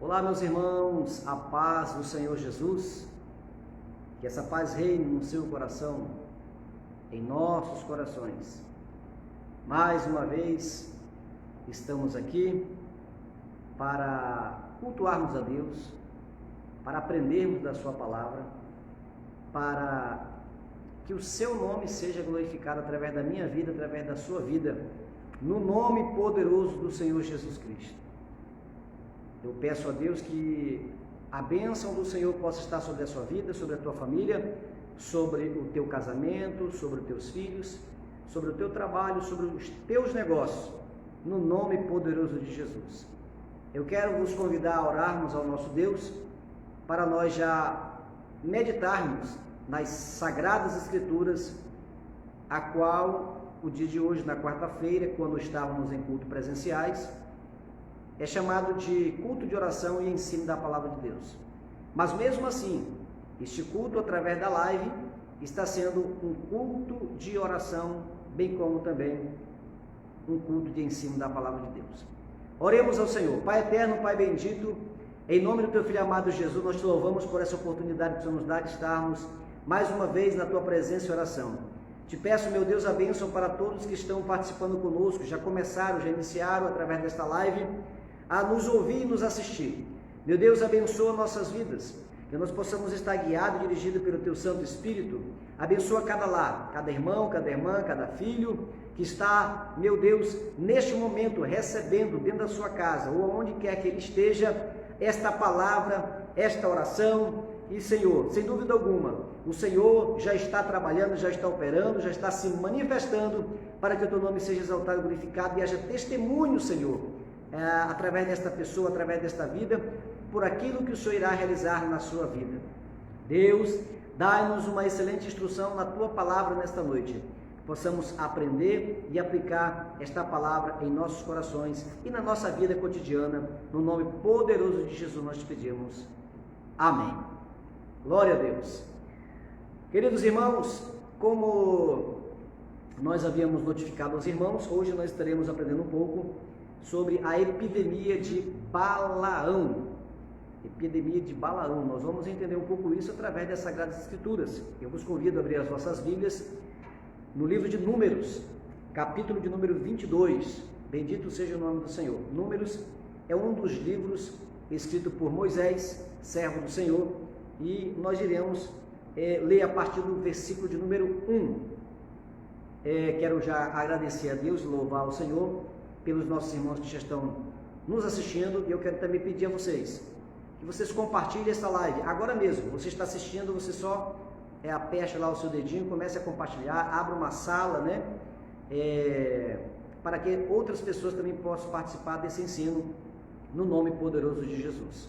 Olá, meus irmãos, a paz do Senhor Jesus, que essa paz reine no seu coração, em nossos corações. Mais uma vez, estamos aqui para cultuarmos a Deus, para aprendermos da sua palavra, para que o seu nome seja glorificado através da minha vida, através da sua vida, no nome poderoso do Senhor Jesus Cristo. Eu peço a Deus que a bênção do Senhor possa estar sobre a sua vida, sobre a tua família, sobre o teu casamento, sobre os teus filhos, sobre o teu trabalho, sobre os teus negócios, no nome poderoso de Jesus. Eu quero vos convidar a orarmos ao nosso Deus, para nós já meditarmos nas Sagradas Escrituras, a qual o dia de hoje, na quarta-feira, quando estávamos em culto presenciais, é chamado de culto de oração e ensino da palavra de Deus. Mas mesmo assim, este culto através da live está sendo um culto de oração, bem como também um culto de ensino da palavra de Deus. Oremos ao Senhor. Pai eterno, Pai bendito, em nome do teu Filho amado Jesus, nós te louvamos por essa oportunidade que o Senhor nos dá de estarmos mais uma vez na tua presença e oração. Te peço, meu Deus, a bênção para todos que estão participando conosco, já começaram, já iniciaram através desta live, a nos ouvir e nos assistir. Meu Deus, abençoa nossas vidas, que nós possamos estar guiados e dirigidos pelo Teu Santo Espírito. Abençoa cada lar, cada irmão, cada irmã, cada filho que está, meu Deus, neste momento recebendo dentro da sua casa ou onde quer que ele esteja, esta palavra, esta oração. E Senhor, sem dúvida alguma, o Senhor já está trabalhando, já está operando, já está se manifestando para que o Teu nome seja exaltado e glorificado e haja testemunho, Senhor, através desta pessoa, através desta vida, por aquilo que o Senhor irá realizar na sua vida. Deus, dá-nos uma excelente instrução na Tua palavra nesta noite, que possamos aprender e aplicar esta palavra em nossos corações e na nossa vida cotidiana, no nome poderoso de Jesus nós te pedimos. Amém. Glória a Deus. Queridos irmãos, como nós havíamos notificado aos irmãos, hoje nós estaremos aprendendo um pouco sobre a epidemia de Balaão. Epidemia de Balaão. Nós vamos entender um pouco isso através das Sagradas Escrituras. Eu vos convido a abrir as vossas Bíblias no livro de Números, capítulo de número 22. Bendito seja o nome do Senhor. Números é um dos livros escrito por Moisés, servo do Senhor, e nós iremos ler a partir do versículo de número 1. Quero já agradecer a Deus e louvar ao Senhor pelos nossos irmãos que já estão nos assistindo, e eu quero também pedir a vocês que vocês compartilhem esta live agora mesmo. Você está assistindo, você só aperte lá o seu dedinho, comece a compartilhar, abra uma sala, né, para que outras pessoas também possam participar desse ensino no nome poderoso de Jesus.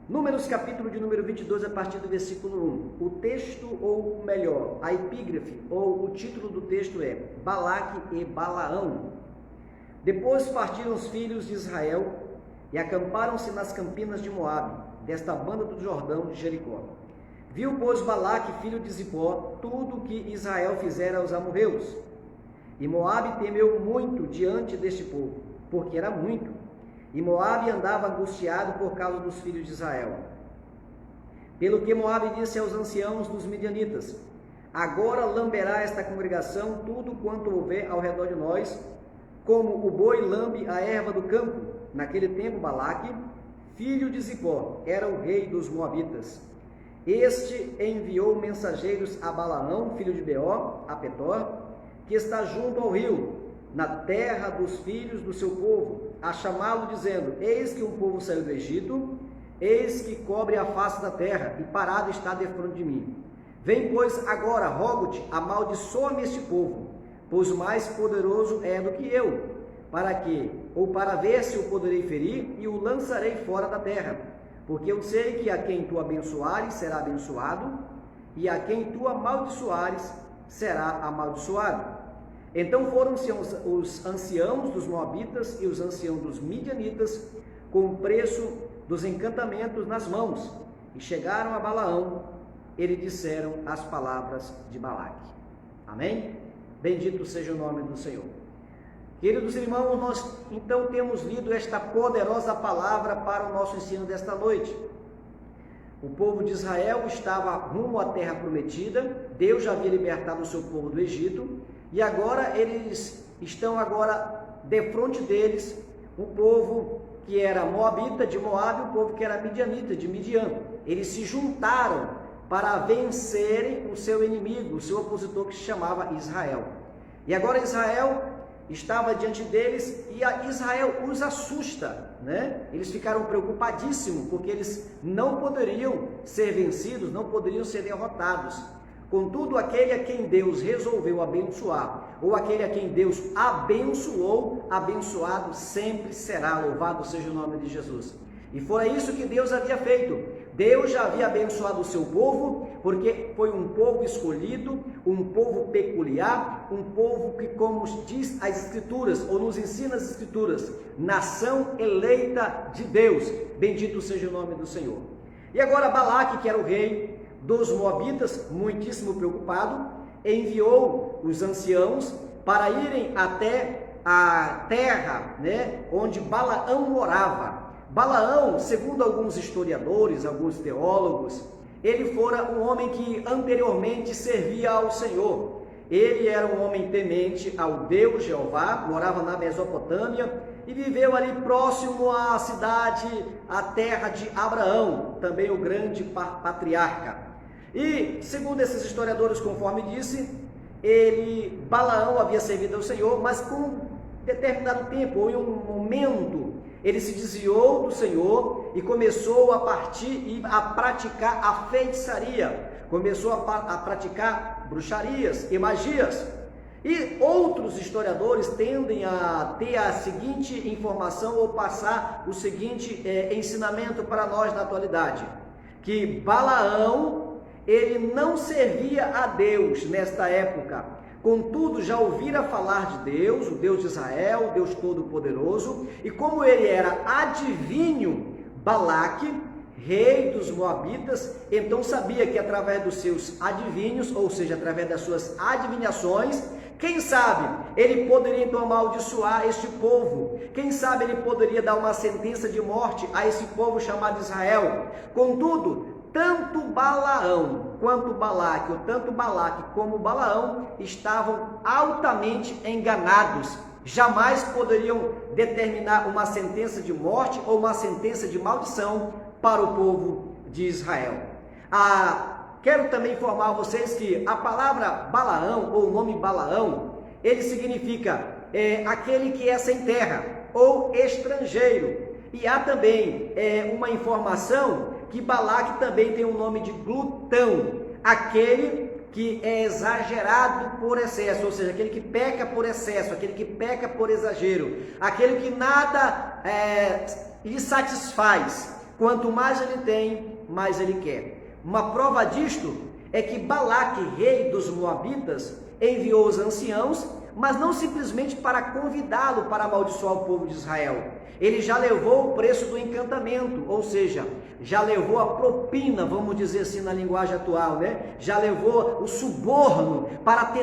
Números capítulo de número 22, a partir do versículo 1. O texto, ou melhor, a epígrafe, ou o título do texto é Balaque e Balaão. Depois partiram os filhos de Israel e acamparam-se nas campinas de Moabe, desta banda do Jordão de Jericó. Viu, pois, Balaque, filho de Zipó, tudo o que Israel fizera aos amorreus. E Moabe temeu muito diante deste povo, porque era muito. E Moabe andava angustiado por causa dos filhos de Israel. Pelo que Moabe disse aos anciãos dos midianitas: agora lamberá esta congregação tudo quanto houver ao redor de nós, como o boi lambe a erva do campo. Naquele tempo Balaque, filho de Zipó, era o rei dos Moabitas. Este enviou mensageiros a Balaão, filho de Beó, a Petor, que está junto ao rio, na terra dos filhos do seu povo, a chamá-lo, dizendo: eis que um povo saiu do Egito, eis que cobre a face da terra, e parado está defronte de mim. Vem, pois, agora, rogo-te, amaldiçoa-me este povo, pois o mais poderoso é do que eu, para ver se o poderei ferir, e o lançarei fora da terra, porque eu sei que a quem tu abençoares será abençoado, e a quem tu amaldiçoares será amaldiçoado. Então foram-se os anciãos dos Moabitas e os anciãos dos Midianitas com o preço dos encantamentos nas mãos, e chegaram a Balaão, e lhe disseram as palavras de Balaque. Amém? Bendito seja o nome do Senhor. Queridos irmãos, nós então temos lido esta poderosa palavra para o nosso ensino desta noite. O povo de Israel estava rumo à terra prometida, Deus já havia libertado o seu povo do Egito, e agora eles estão defronte deles, o povo que era moabita de Moabe e o povo que era midianita de Midian. Eles se juntaram para vencerem o seu inimigo, o seu opositor, que se chamava Israel. E agora Israel estava diante deles e Israel os assusta, né? Eles ficaram preocupadíssimos porque eles não poderiam ser vencidos, não poderiam ser derrotados. Contudo, aquele a quem Deus resolveu abençoar, ou aquele a quem Deus abençoou, abençoado sempre será. Louvado seja o nome de Jesus. E foi isso que Deus havia feito. Deus já havia abençoado o seu povo, porque foi um povo escolhido, um povo peculiar, um povo que, como diz as Escrituras, ou nos ensina as Escrituras, nação eleita de Deus. Bendito seja o nome do Senhor. E agora Balaque, que era o rei dos Moabitas, muitíssimo preocupado, enviou os anciãos para irem até a terra, né, onde Balaão morava. Balaão, segundo alguns historiadores, alguns teólogos, ele fora um homem que anteriormente servia ao Senhor. Ele era um homem temente ao Deus Jeová, morava na Mesopotâmia e viveu ali próximo à cidade, à terra de Abraão, também o grande patriarca. E, segundo esses historiadores, conforme disse, Balaão havia servido ao Senhor, mas com um determinado tempo, ou em um momento, ele se desviou do Senhor e começou a partir e a praticar a feitiçaria, começou a praticar bruxarias e magias. E outros historiadores tendem a ter a seguinte informação ou passar o seguinte ensinamento para nós na atualidade, que Balaão, ele não servia a Deus nesta época. Contudo, já ouvira falar de Deus, o Deus de Israel, o Deus Todo-Poderoso, e como ele era adivinho, Balaque, rei dos Moabitas, então sabia que através dos seus adivinhos, ou seja, através das suas adivinhações, quem sabe ele poderia então amaldiçoar este povo, quem sabe ele poderia dar uma sentença de morte a esse povo chamado Israel. Contudo, tanto Balaão quanto Balaque, ou tanto Balaque como Balaão, estavam altamente enganados. Jamais poderiam determinar uma sentença de morte ou uma sentença de maldição para o povo de Israel. Quero também informar vocês que a palavra Balaão, ou o nome Balaão, ele significa aquele que é sem terra, ou estrangeiro. E há também uma informação que Balaque também tem o nome de glutão, aquele que é exagerado por excesso, ou seja, aquele que peca por excesso, aquele que peca por exagero, aquele que nada lhe satisfaz. Quanto mais ele tem, mais ele quer. Uma prova disto é que Balaque, rei dos Moabitas, enviou os anciãos, mas não simplesmente para convidá-lo para amaldiçoar o povo de Israel. Ele já levou o preço do encantamento, ou seja, já levou a propina, vamos dizer assim na linguagem atual, né? Já levou o suborno para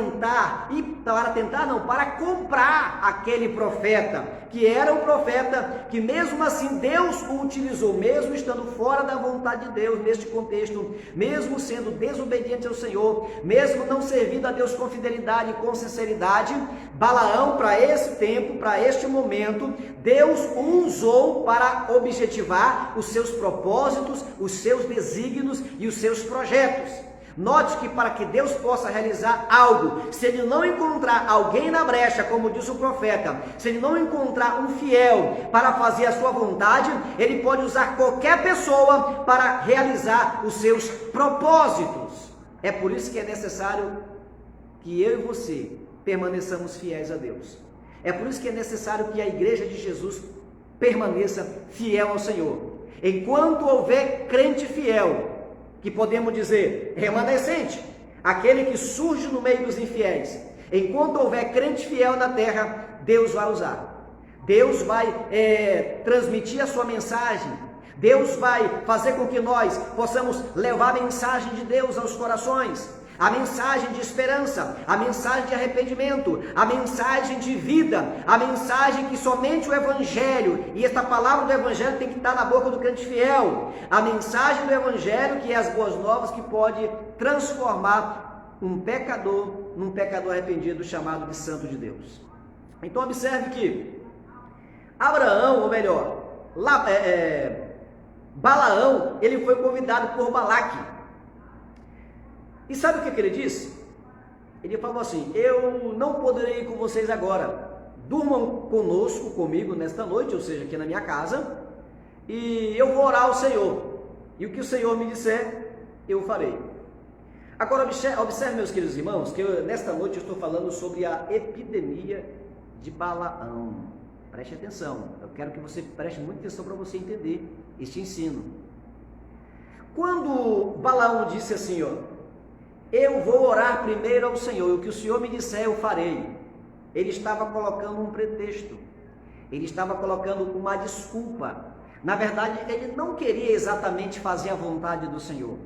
para comprar aquele profeta, que era um profeta que mesmo assim Deus o utilizou, mesmo estando fora da vontade de Deus neste contexto, mesmo sendo desobediente ao Senhor, mesmo não servindo a Deus com fidelidade e com sinceridade, Balaão, para esse tempo, para este momento, Deus o usou para objetivar os seus propósitos, os seus desígnios e os seus projetos. Note que para que Deus possa realizar algo, se ele não encontrar alguém na brecha, como diz o profeta, se ele não encontrar um fiel para fazer a sua vontade, ele pode usar qualquer pessoa para realizar os seus propósitos. É por isso que é necessário que eu e você permaneçamos fiéis a Deus. É por isso que é necessário que a igreja de Jesus permaneça fiel ao Senhor. Enquanto houver crente fiel, que podemos dizer remanescente, aquele que surge no meio dos infiéis, enquanto houver crente fiel na terra, Deus vai usar. Deus vai transmitir a sua mensagem. Deus vai fazer com que nós possamos levar a mensagem de Deus aos corações. a mensagem de esperança, a mensagem de arrependimento, a mensagem de vida, a mensagem que somente o Evangelho, e esta palavra do Evangelho tem que estar na boca do crente fiel, a mensagem do Evangelho, que é as boas novas, que pode transformar um pecador num pecador arrependido, chamado de santo de Deus. Então observe que Abraão, ou melhor, Balaão, ele foi convidado por Balaque. E sabe o que ele disse? Ele falou assim: eu não poderei ir com vocês agora, durmam comigo nesta noite, ou seja, aqui na minha casa, e eu vou orar ao Senhor, e o que o Senhor me disser, eu farei. Agora observe, meus queridos irmãos, que nesta noite eu estou falando sobre a epidemia de Balaão. Preste atenção, eu quero que você preste muita atenção para você entender este ensino. Quando Balaão disse assim, ó, eu vou orar primeiro ao Senhor, e o que o Senhor me disser eu farei, ele estava colocando um pretexto, ele estava colocando uma desculpa. Na verdade, ele não queria exatamente fazer a vontade do Senhor.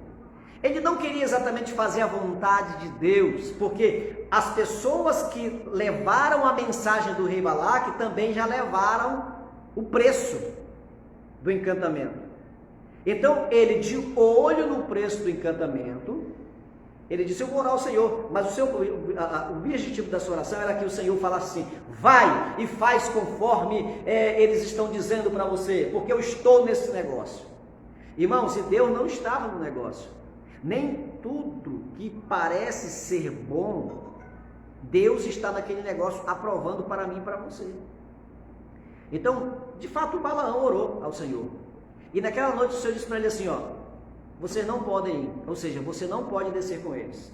Ele não queria exatamente fazer a vontade de Deus, porque as pessoas que levaram a mensagem do rei Balaque também já levaram o preço do encantamento. Então, ele, de olho no preço do encantamento, ele disse, eu vou orar ao Senhor, mas o objetivo da sua oração era que o Senhor falasse assim, vai e faz conforme eles estão dizendo para você, porque eu estou nesse negócio. Irmãos, e Deus não estava no negócio. Nem tudo que parece ser bom, Deus está naquele negócio aprovando para mim e para você. Então, de fato, Balaão orou ao Senhor. E naquela noite o Senhor disse para ele assim, ó, vocês não podem ir, ou seja, você não pode descer com eles.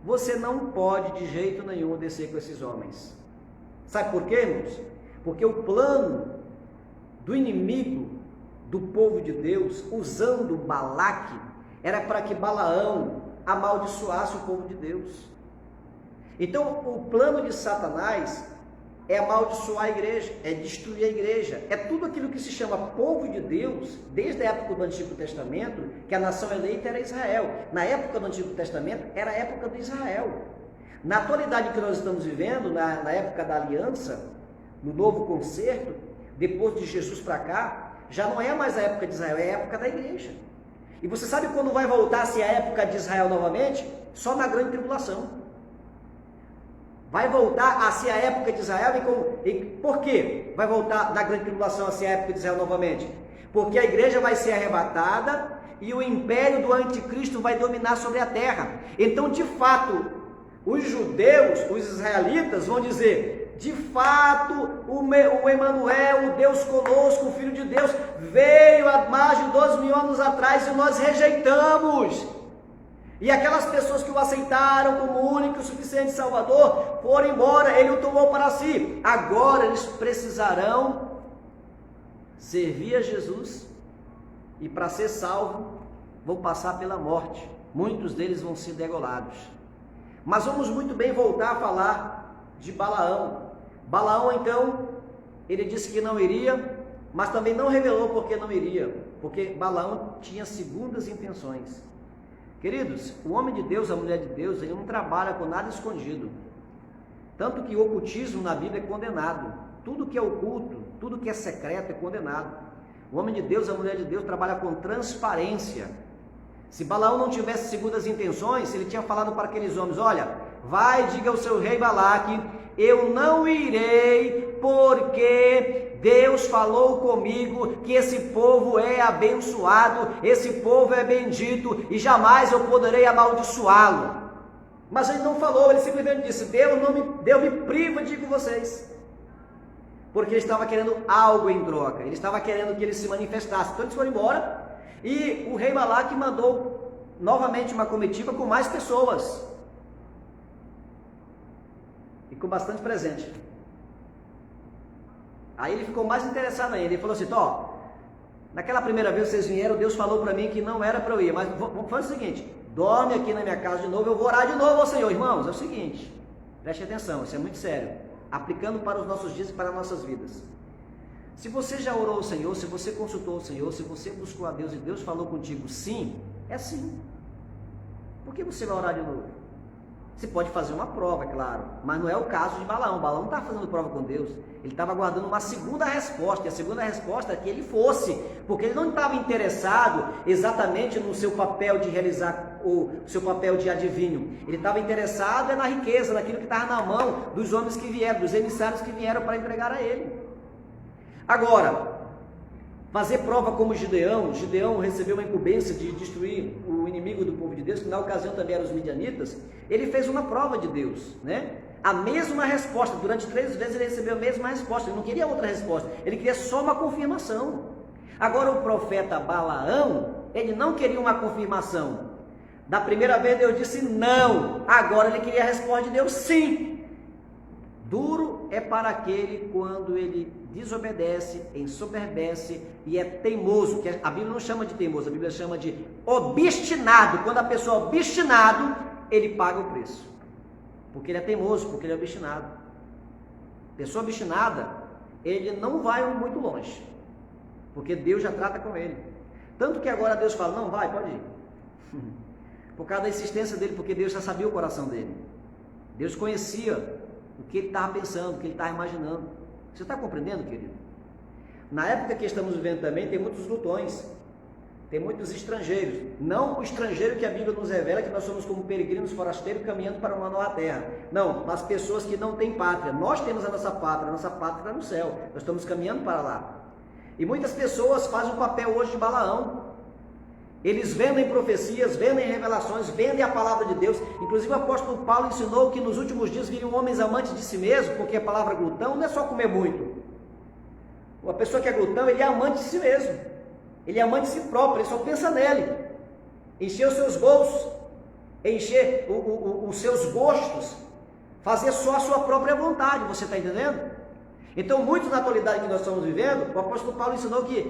Você não pode de jeito nenhum descer com esses homens. Sabe por quê, irmãos? Porque o plano do inimigo do povo de Deus, usando Balaque, era para que Balaão amaldiçoasse o povo de Deus. Então, o plano de Satanás é amaldiçoar a igreja, é destruir a igreja, é tudo aquilo que se chama povo de Deus, desde a época do Antigo Testamento, que a nação eleita era Israel. Na época do Antigo Testamento, era a época de Israel. Na atualidade que nós estamos vivendo, na época da aliança, no novo concerto, depois de Jesus para cá, já não é mais a época de Israel, é a época da igreja. E você sabe quando vai voltar-se a época de Israel novamente? Só na grande tribulação. Vai voltar a ser a época de Israel. E por quê? Vai voltar da grande tribulação a ser a época de Israel novamente? Porque a igreja vai ser arrebatada e o império do anticristo vai dominar sobre a terra. Então, de fato, os judeus, os israelitas vão dizer, de fato, o Emanuel, o Deus conosco, o Filho de Deus, veio há mais de 12.000 anos atrás e nós rejeitamos. E aquelas pessoas que o aceitaram como único e suficiente Salvador, foram embora, ele o tomou para si. Agora eles precisarão servir a Jesus e para ser salvo, vão passar pela morte. Muitos deles vão ser degolados. Mas vamos muito bem voltar a falar de Balaão. Balaão, então, ele disse que não iria, mas também não revelou porque não iria, porque Balaão tinha segundas intenções. Queridos, o homem de Deus, a mulher de Deus, ele não trabalha com nada escondido. Tanto que o ocultismo na Bíblia é condenado. Tudo que é oculto, tudo que é secreto é condenado. O homem de Deus, a mulher de Deus, trabalha com transparência. Se Balaão não tivesse segundas intenções, ele tinha falado para aqueles homens, olha, vai, diga ao seu rei Balaque, eu não irei porque Deus falou comigo que esse povo é abençoado, esse povo é bendito e jamais eu poderei amaldiçoá-lo. Mas ele não falou, ele simplesmente disse, Deus me priva de ir com vocês. Porque ele estava querendo algo em troca, ele estava querendo que ele se manifestasse. Então eles foram embora e o rei Balaque mandou novamente uma comitiva com mais pessoas. E com bastante presente. Aí ele ficou mais interessado ainda, ele falou assim, ó, naquela primeira vez que vocês vieram, Deus falou para mim que não era para eu ir, mas vamos fazer o seguinte, dorme aqui na minha casa de novo, eu vou orar de novo ao Senhor. Irmãos, é o seguinte, preste atenção, isso é muito sério, aplicando para os nossos dias e para as nossas vidas. Se você já orou ao Senhor, se você consultou o Senhor, se você buscou a Deus e Deus falou contigo sim, é sim. por que você vai orar de novo? Você pode fazer uma prova, é claro, mas não é o caso de Balaão. Balaão não estava fazendo prova com Deus, ele estava aguardando uma segunda resposta, e a segunda resposta é que ele fosse, porque ele não estava interessado exatamente no seu papel de realizar o seu papel de adivinho, ele estava interessado na riqueza, naquilo que estava na mão dos homens que vieram, dos emissários que vieram para entregar a ele. Agora, fazer prova como Gideão recebeu uma incumbência de destruir o inimigo do povo de Deus, que na ocasião também eram os midianitas. Ele fez uma prova de Deus, né? A mesma resposta, durante 3 vezes ele recebeu a mesma resposta, ele não queria outra resposta, ele queria só uma confirmação. Agora o profeta Balaão, ele não queria uma confirmação. Da primeira vez Deus disse não, agora ele queria a resposta de Deus sim. Duro é para aquele quando ele desobedece, ensoberbece e é teimoso, que a Bíblia não chama de teimoso, a Bíblia chama de obstinado. Quando a pessoa é obstinado, ele paga o preço, porque ele é teimoso, porque ele é obstinado. Pessoa obstinada, ele não vai muito longe, porque Deus já trata com ele. Tanto que agora Deus fala, não vai, pode ir. Por causa da insistência dele, porque Deus já sabia o coração dele. Deus conhecia o que ele estava pensando, o que ele estava imaginando. Você está compreendendo, querido? Na época que estamos vivendo também, tem muitos lutões, tem muitos estrangeiros. Não o estrangeiro que a Bíblia nos revela, que nós somos como peregrinos forasteiros caminhando para uma nova terra. Não, mas pessoas que não têm pátria. Nós temos a nossa pátria está no céu. Nós estamos caminhando para lá. E muitas pessoas fazem o papel hoje de Balaão. Eles vendem profecias, vendem revelações, vendem a palavra de Deus. Inclusive o apóstolo Paulo ensinou que nos últimos dias viriam homens amantes de si mesmo, porque a palavra glutão não é só comer muito. Uma pessoa que é glutão, ele é amante de si mesmo. Ele é amante de si próprio, ele só pensa nele. Encher os seus bolsos, encher os seus gostos, fazer só a sua própria vontade, você está entendendo? Então, muito na atualidade que nós estamos vivendo, o apóstolo Paulo ensinou que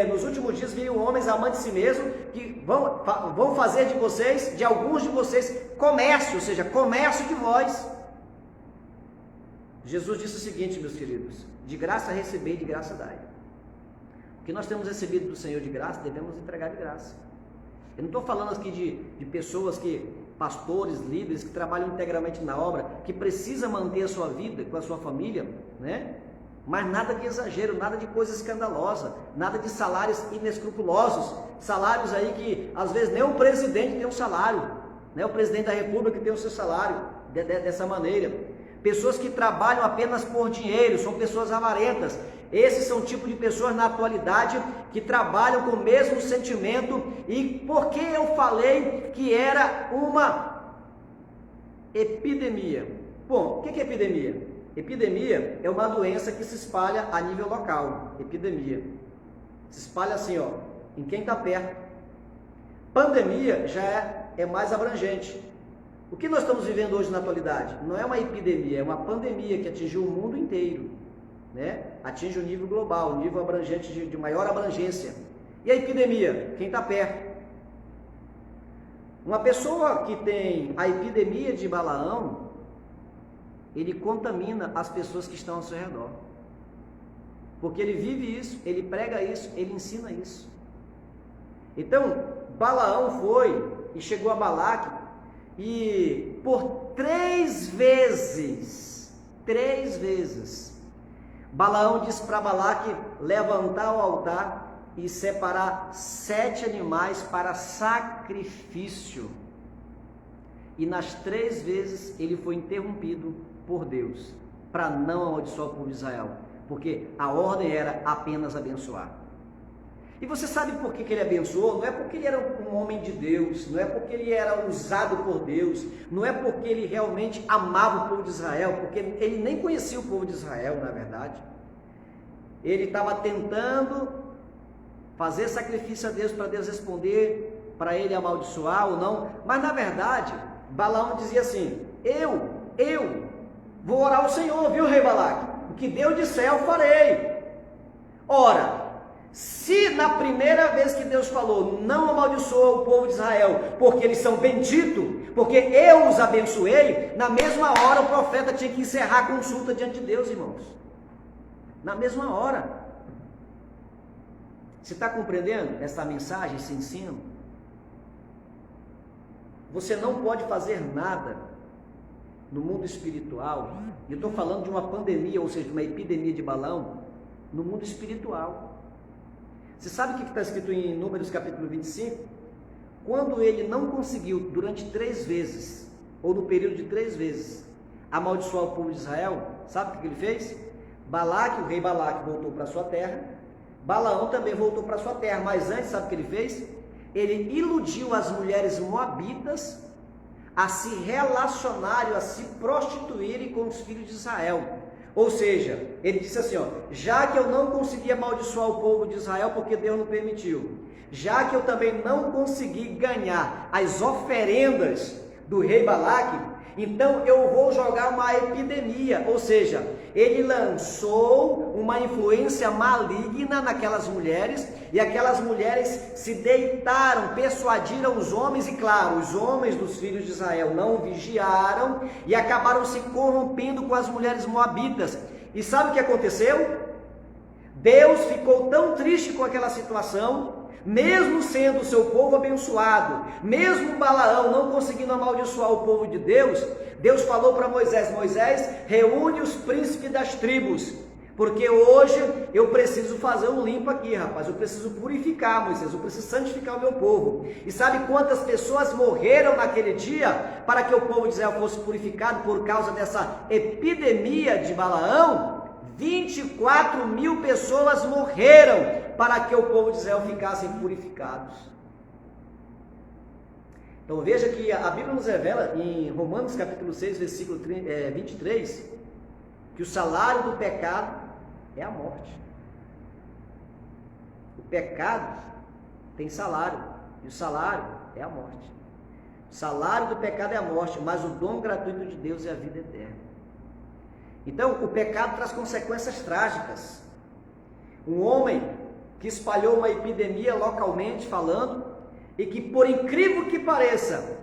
nos últimos dias viriam homens amantes de si mesmo, que vão fazer de vocês, de alguns de vocês, comércio, ou seja, comércio de vós. Jesus disse o seguinte, meus queridos, de graça recebei, de graça dai. O que nós temos recebido do Senhor de graça, devemos entregar de graça. Eu não estou falando aqui de pessoas pastores, líderes que trabalham integralmente na obra, que precisa manter a sua vida com a sua família, né? Mas nada de exagero, nada de coisa escandalosa, nada de salários inescrupulosos, salários aí que às vezes nem o presidente tem um salário, né? O presidente da república tem o seu salário dessa maneira. Pessoas que trabalham apenas por dinheiro, são pessoas avarentas. Esses são o tipo de pessoas na atualidade que trabalham com o mesmo sentimento. E por que eu falei que era uma epidemia? Bom, o que é epidemia? Epidemia é uma doença que se espalha a nível local. Epidemia. Se espalha assim, ó, em quem está perto. Pandemia já é mais abrangente. O que nós estamos vivendo hoje na atualidade? Não é uma epidemia, é uma pandemia que atingiu o mundo inteiro, né? Atinge o nível global, o nível abrangente de maior abrangência. E a epidemia? Quem está perto. Uma pessoa que tem a epidemia de Balaão, ele contamina as pessoas que estão ao seu redor. Porque ele vive isso, ele prega isso, ele ensina isso. Então, Balaão foi e chegou a Balaque, e por 3 vezes, Balaão disse para Balaque levantar o altar e separar 7 animais para sacrifício. E nas 3 vezes ele foi interrompido por Deus, para não amaldiçoar o povo de Israel, porque a ordem era apenas abençoar. E você sabe por que ele abençoou? Não é porque ele era um homem de Deus, não é porque ele era usado por Deus, não é porque ele realmente amava o povo de Israel, porque ele nem conhecia o povo de Israel, na verdade. Ele estava tentando fazer sacrifício a Deus para Deus responder, para ele amaldiçoar ou não, mas na verdade, Balaão dizia assim, eu vou orar ao Senhor, viu, rei Balaque? O que Deus disser eu farei. Ora, se na primeira vez que Deus falou, não amaldiçoa o povo de Israel, porque eles são benditos, porque eu os abençoei, na mesma hora o profeta tinha que encerrar a consulta diante de Deus, irmãos. Na mesma hora. Você está compreendendo essa mensagem, esse ensino? você não pode fazer nada no mundo espiritual. Eu estou falando de uma pandemia, ou seja, de uma epidemia de Balaão, no mundo espiritual. Você sabe o que está escrito em Números capítulo 25? Quando ele não conseguiu, durante 3 vezes, ou no período de 3 vezes, amaldiçoar o povo de Israel, sabe o que ele fez? Balaque, o rei Balaque voltou para sua terra, Balaão também voltou para sua terra, mas antes, sabe o que ele fez? Ele iludiu as mulheres moabitas a se relacionarem, a se prostituírem com os filhos de Israel. Ou seja, ele disse assim, já que eu não consegui amaldiçoar o povo de Israel porque Deus não permitiu, já que eu também não consegui ganhar as oferendas do rei Balaque, então eu vou jogar uma epidemia, ou seja, ele lançou uma influência maligna naquelas mulheres, e aquelas mulheres se deitaram, persuadiram os homens, e claro, os homens dos filhos de Israel não vigiaram, e acabaram se corrompendo com as mulheres moabitas. E sabe o que aconteceu? Deus ficou tão triste com aquela situação, mesmo sendo o seu povo abençoado, mesmo Balaão não conseguindo amaldiçoar o povo de Deus, Deus falou para Moisés, Moisés, reúne os príncipes das tribos, porque hoje eu preciso fazer um limpo aqui, rapaz, eu preciso purificar, Moisés, eu preciso santificar o meu povo. E sabe quantas pessoas morreram naquele dia, para que o povo de Israel fosse purificado por causa dessa epidemia de Balaão? 24.000 pessoas morreram para que o povo de Israel ficassem purificados. Então veja que a Bíblia nos revela em Romanos capítulo 6, versículo 23, que o salário do pecado é a morte. O pecado tem salário, e o salário é a morte. O salário do pecado é a morte, mas o dom gratuito de Deus é a vida eterna. Então, o pecado traz consequências trágicas. Um homem que espalhou uma epidemia localmente falando, e que, por incrível que pareça,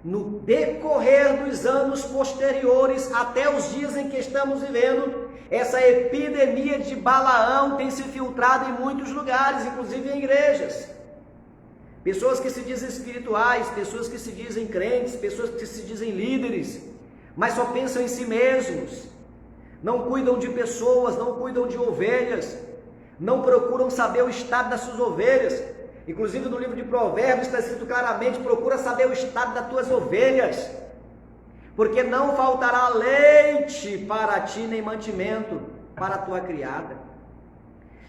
no decorrer dos anos posteriores, até os dias em que estamos vivendo, essa epidemia de Balaão tem se filtrado em muitos lugares, inclusive em igrejas. Pessoas que se dizem espirituais, pessoas que se dizem crentes, pessoas que se dizem líderes, mas só pensam em si mesmos. Não cuidam de pessoas, não cuidam de ovelhas, não procuram saber o estado das suas ovelhas. Inclusive no livro de Provérbios está escrito claramente, procura saber o estado das tuas ovelhas, porque não faltará leite para ti, nem mantimento para a tua criada.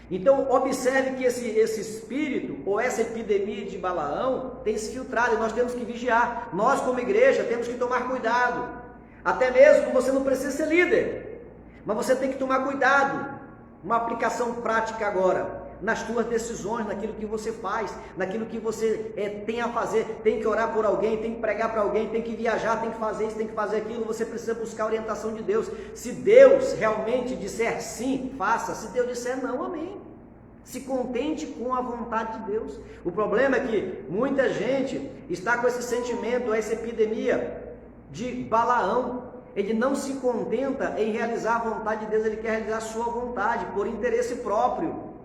Então observe que esse espírito, ou essa epidemia de Balaão, tem se filtrado, e nós temos que vigiar. Nós como igreja temos que tomar cuidado. Até mesmo você não precisa ser líder, mas você tem que tomar cuidado. Uma aplicação prática agora, nas tuas decisões, naquilo que você faz, naquilo que você tem a fazer. Tem que orar por alguém, tem que pregar para alguém, tem que viajar, tem que fazer isso, tem que fazer aquilo. Você precisa buscar a orientação de Deus. Se Deus realmente disser sim, faça. Se Deus disser não, amém. Se contente com a vontade de Deus. O problema é que muita gente está com esse sentimento, essa epidemia de Balaão. Ele não se contenta em realizar a vontade de Deus, ele quer realizar a sua vontade, por interesse próprio.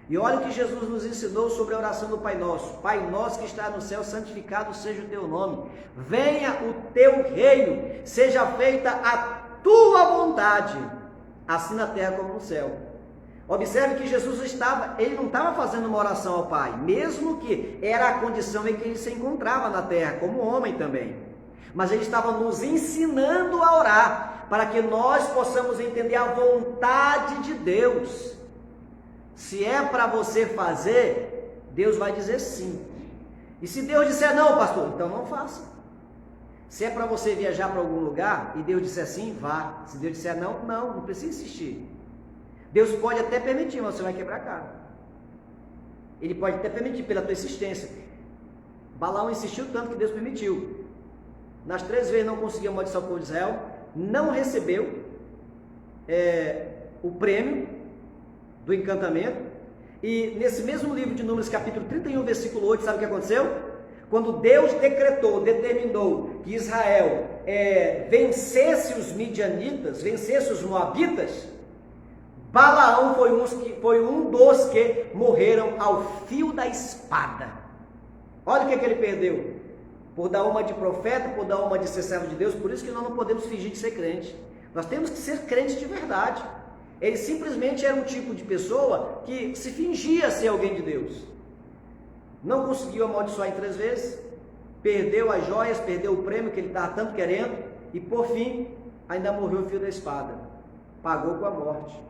E olha o que Jesus nos ensinou sobre a oração do Pai Nosso. Pai nosso que está no céu, santificado seja o teu nome. Venha o teu reino, seja feita a tua vontade, assim na terra como no céu. Observe que Jesus ele não estava fazendo uma oração ao Pai, mesmo que era a condição em que ele se encontrava na terra, como homem também. Mas ele estava nos ensinando a orar, para que nós possamos entender a vontade de Deus. Se é para você fazer, Deus vai dizer sim. E se Deus disser não, pastor, então não faça. Se é para você viajar para algum lugar e Deus disser sim, vá. Se Deus disser não, não precisa insistir. Deus pode até permitir, mas você vai quebrar a cara. Ele pode até permitir pela tua insistência. Balaão insistiu tanto que Deus permitiu. Nas 3 vezes não conseguiu amaldiçoar o povo de Israel, não recebeu o prêmio do encantamento. E nesse mesmo livro de Números, capítulo 31, versículo 8, sabe o que aconteceu? Quando Deus determinou que Israel vencesse os midianitas, vencesse os moabitas, Balaão foi um dos que morreram ao fio da espada. Olha o que ele perdeu. por dar uma de profeta, por dar uma de ser servo de Deus. Por isso que nós não podemos fingir de ser crente. Nós temos que ser crentes de verdade. Ele simplesmente era um tipo de pessoa que se fingia ser alguém de Deus. Não conseguiu amaldiçoar em 3 vezes, perdeu as joias, perdeu o prêmio que ele estava tanto querendo, e por fim, ainda morreu o fio da espada. Pagou com a morte.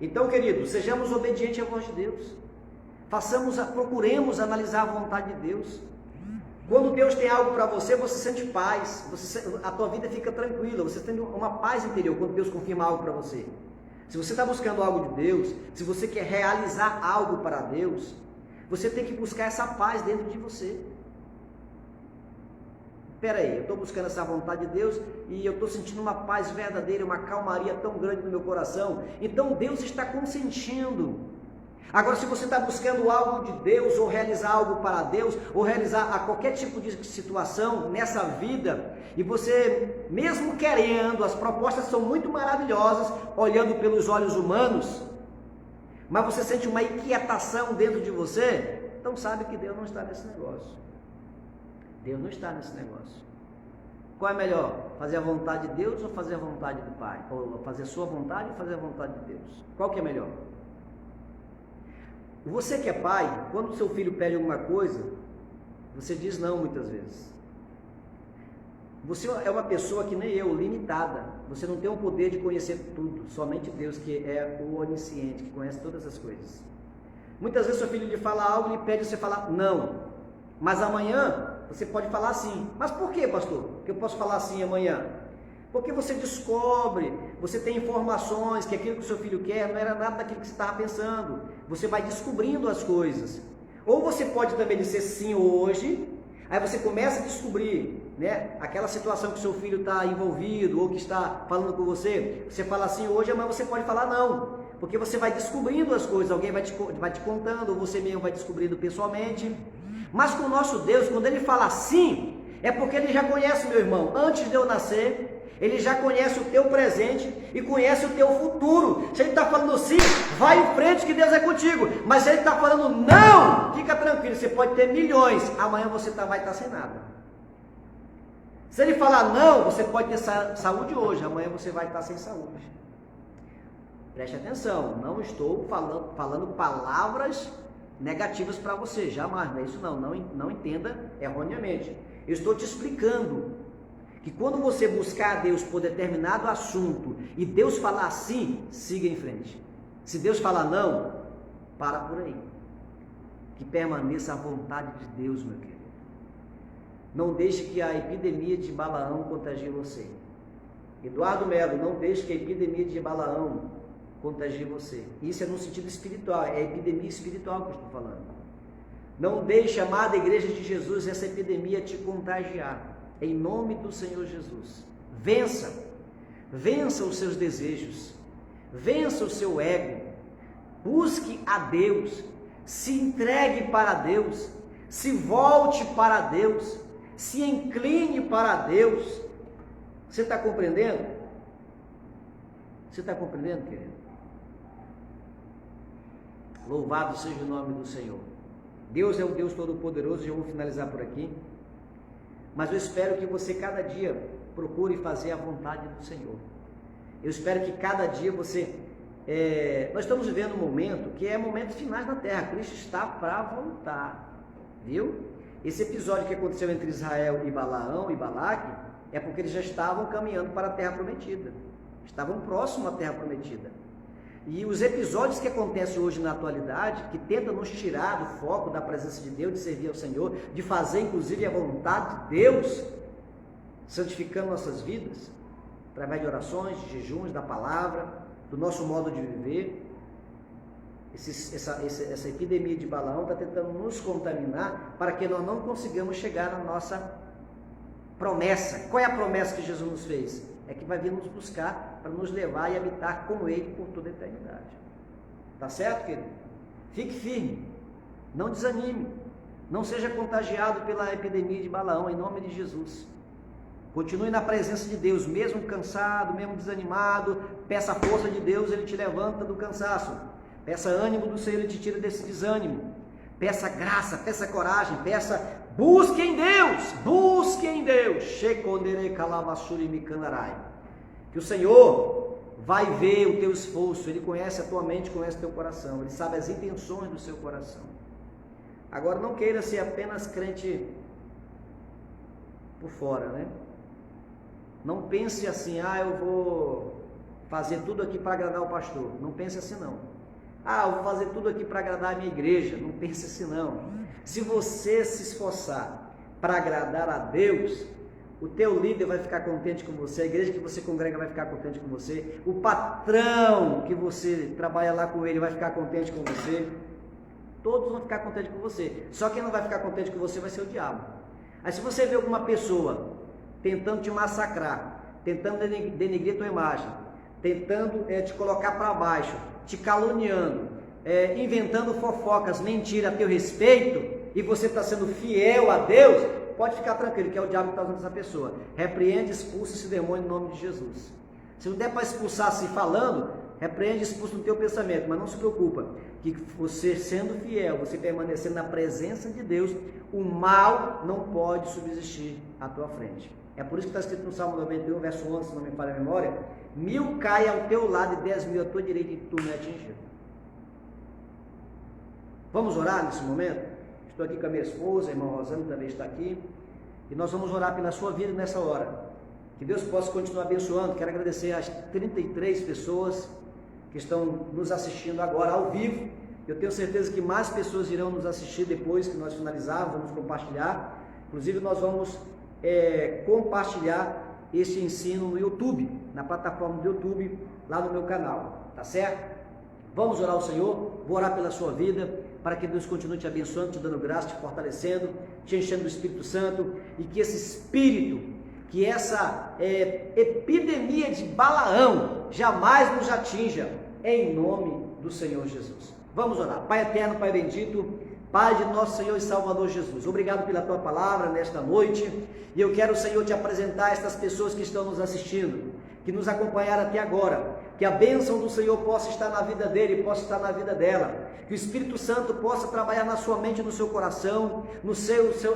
Então, queridos, sejamos obedientes à voz de Deus. Procuremos analisar a vontade de Deus. Quando Deus tem algo para você, você sente paz, a tua vida fica tranquila, você tem uma paz interior quando Deus confirma algo para você. Se você está buscando algo de Deus, se você quer realizar algo para Deus, você tem que buscar essa paz dentro de você. Espera aí, eu estou buscando essa vontade de Deus e eu estou sentindo uma paz verdadeira, uma calmaria tão grande no meu coração. Então Deus está consentindo. Agora, se você está buscando algo de Deus, ou realizar algo para Deus, ou realizar a qualquer tipo de situação nessa vida, e você, mesmo querendo, as propostas são muito maravilhosas, olhando pelos olhos humanos, mas você sente uma inquietação dentro de você, então sabe que Deus não está nesse negócio. Deus não está nesse negócio. Qual é melhor? Fazer a vontade de Deus ou fazer a vontade do Pai? Ou fazer a sua vontade ou fazer a vontade de Deus? Qual que é melhor? Você que é pai, quando o seu filho pede alguma coisa, você diz não muitas vezes. Você é uma pessoa que nem eu, limitada. Você não tem o poder de conhecer tudo. Somente Deus, que é o onisciente, que conhece todas as coisas. Muitas vezes seu filho lhe fala algo, lhe pede você falar não. Mas amanhã você pode falar sim. Mas por que, pastor? Que eu posso falar sim amanhã? Porque você descobre, você tem informações que aquilo que o seu filho quer não era nada daquilo que você estava pensando. Você vai descobrindo as coisas. Ou você pode também dizer sim hoje, aí você começa a descobrir, né, aquela situação que o seu filho está envolvido ou que está falando com você. Você fala sim hoje, amanhã você pode falar não. Porque você vai descobrindo as coisas, alguém vai te contando, ou você mesmo vai descobrindo pessoalmente. Mas com o nosso Deus, quando Ele fala sim, é porque Ele já conhece, meu irmão, antes de eu nascer. Ele já conhece o teu presente e conhece o teu futuro. Se Ele está falando sim, vai em frente que Deus é contigo. Mas se Ele está falando não, fica tranquilo, você pode ter milhões, amanhã você vai estar sem nada. Se Ele falar não, você pode ter saúde hoje, amanhã você vai estar sem saúde. Preste atenção, não estou falando palavras negativas para você, jamais, não é isso não entenda erroneamente. Eu estou te explicando que quando você buscar a Deus por determinado assunto e Deus falar sim, siga em frente. Se Deus falar não, para por aí. Que permaneça a vontade de Deus, meu querido. Não deixe que a epidemia de Balaão contagie você. Eduardo Melo, não deixe que a epidemia de Balaão contagie você. Isso é no sentido espiritual, é a epidemia espiritual que eu estou falando. Não deixe, amada igreja de Jesus, essa epidemia te contagiar. Em nome do Senhor Jesus, vença os seus desejos, vença o seu ego, busque a Deus, se entregue para Deus, se volte para Deus, se incline para Deus. Você está compreendendo? Você está compreendendo, querido? Louvado seja o nome do Senhor. Deus é o Deus Todo-Poderoso, e eu vou finalizar por aqui. Mas eu espero que você cada dia procure fazer a vontade do Senhor. Eu espero que cada dia você... nós estamos vivendo um momento que é momentos finais na Terra. Cristo está para voltar. Viu? Esse episódio que aconteceu entre Israel e Balaão e Balaque é porque eles já estavam caminhando para a Terra Prometida. Estavam próximos à Terra Prometida. E os episódios que acontecem hoje na atualidade, que tentam nos tirar do foco da presença de Deus, de servir ao Senhor, de fazer inclusive a vontade de Deus, santificando nossas vidas, através de orações, de jejuns, da palavra, do nosso modo de viver. Essa epidemia de Balaão está tentando nos contaminar para que nós não consigamos chegar na nossa promessa. Qual é a promessa que Jesus nos fez? É que vai vir nos buscar para nos levar e habitar com Ele por toda a eternidade. Tá certo, querido? Fique firme, não desanime, não seja contagiado pela epidemia de Balaão, em nome de Jesus. Continue na presença de Deus, mesmo cansado, mesmo desanimado, peça a força de Deus, Ele te levanta do cansaço. Peça ânimo do Senhor, Ele te tira desse desânimo. peça graça, peça coragem, busque em Deus, que o Senhor vai ver o teu esforço, Ele conhece a tua mente, conhece o teu coração, Ele sabe as intenções do seu coração. Agora, não queira ser apenas crente por fora, né? Não pense assim, eu vou fazer tudo aqui para agradar o pastor. Não pense assim não. Eu vou fazer tudo aqui para agradar a minha igreja. Não pense assim não. Se você se esforçar para agradar a Deus, o teu líder vai ficar contente com você, a igreja que você congrega vai ficar contente com você, o patrão que você trabalha lá com ele vai ficar contente com você, todos vão ficar contentes com você. Só quem não vai ficar contente com você vai ser o diabo. Aí se você vê alguma pessoa tentando te massacrar, tentando denegrir tua imagem, tentando te colocar para baixo, te caluniando, inventando fofocas, mentira a teu respeito, e você está sendo fiel a Deus, pode ficar tranquilo, que é o diabo que está usando essa pessoa. Repreende, expulsa esse demônio em nome de Jesus. Se não der para expulsar assim falando, repreende, expulsa no teu pensamento, mas não se preocupa, que você sendo fiel, você permanecendo na presença de Deus, o mal não pode subsistir à tua frente. É por isso que está escrito no Salmo 91, verso 11, se não me falha a memória: 1000 caem ao teu lado e 10.000 à tua direita e tu me atingiu. Vamos orar nesse momento? Estou aqui com a minha esposa, a irmã Rosana também está aqui, e nós vamos orar pela sua vida nessa hora. Que Deus possa continuar abençoando. Quero agradecer às 33 pessoas que estão nos assistindo agora ao vivo. Eu tenho certeza que mais pessoas irão nos assistir depois que nós finalizarmos, vamos compartilhar. Inclusive nós vamos compartilhar este ensino no YouTube, na plataforma do YouTube, lá no meu canal, tá certo? Vamos orar ao Senhor, vou orar pela sua vida, para que Deus continue te abençoando, te dando graça, te fortalecendo, te enchendo do Espírito Santo, e que esse Espírito, que essa epidemia de Balaão jamais nos atinja, em nome do Senhor Jesus. Vamos orar. Pai eterno, Pai bendito, Pai de nosso Senhor e Salvador Jesus, obrigado pela Tua palavra nesta noite, e eu quero, Senhor, te apresentar estas pessoas que estão nos assistindo, que nos acompanharam até agora, que a bênção do Senhor possa estar na vida dele, possa estar na vida dela, que o Espírito Santo possa trabalhar na sua mente, no seu coração,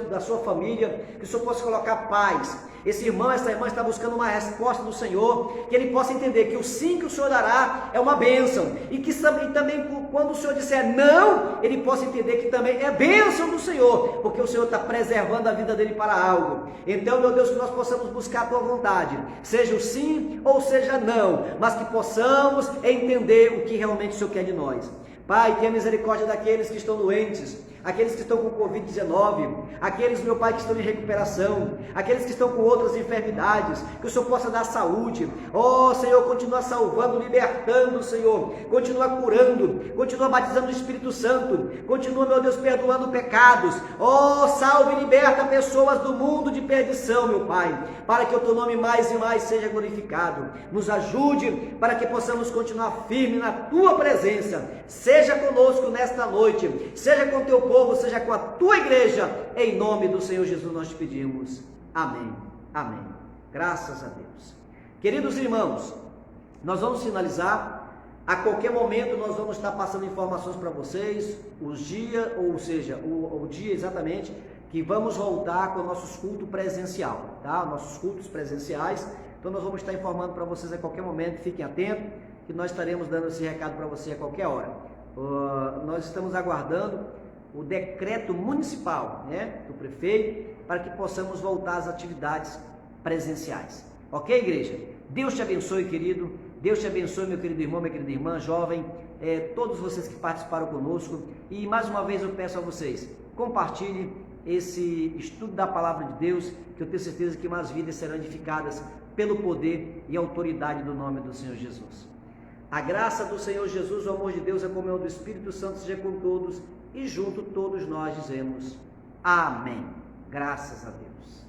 da sua família, que o Senhor possa colocar paz. Esse irmão, essa irmã está buscando uma resposta do Senhor, que ele possa entender que o sim que o Senhor dará é uma bênção, e que também quando o Senhor disser não, ele possa entender que também é bênção do Senhor, porque o Senhor está preservando a vida dele para algo. Então, meu Deus, que nós possamos buscar a Tua vontade, seja o sim ou seja não, mas que possamos entender o que realmente o Senhor quer de nós. Pai, tenha misericórdia daqueles que estão doentes, aqueles que estão com Covid-19, aqueles, meu Pai, que estão em recuperação, aqueles que estão com outras enfermidades, que o Senhor possa dar saúde. Ó Senhor, continua salvando, libertando, Senhor, continua curando, continua batizando o Espírito Santo, continua, meu Deus, perdoando pecados. Ó, salve e liberta pessoas do mundo de perdição, meu Pai, para que o Teu nome mais e mais seja glorificado. Nos ajude para que possamos continuar firme na Tua presença. Seja conosco nesta noite, seja com o Teu povo, seja com a Tua igreja, em nome do Senhor Jesus nós te pedimos, amém, amém, graças a Deus. Queridos irmãos, nós vamos finalizar, a qualquer momento nós vamos estar passando informações para vocês, o dia exatamente, que vamos voltar com nossos cultos presencial, tá? Nossos cultos presenciais, então nós vamos estar informando para vocês a qualquer momento, fiquem atentos, que nós estaremos dando esse recado para você a qualquer hora. Nós estamos aguardando o decreto municipal, né, do prefeito, para que possamos voltar às atividades presenciais. Ok, igreja? Deus te abençoe, querido. Deus te abençoe, meu querido irmão, minha querida irmã, jovem, todos vocês que participaram conosco. E mais uma vez eu peço a vocês, compartilhem esse estudo da palavra de Deus, que eu tenho certeza que mais vidas serão edificadas pelo poder e autoridade do nome do Senhor Jesus. A graça do Senhor Jesus, o amor de Deus, a comunhão do Espírito Santo seja com todos, e junto todos nós dizemos amém. Graças a Deus.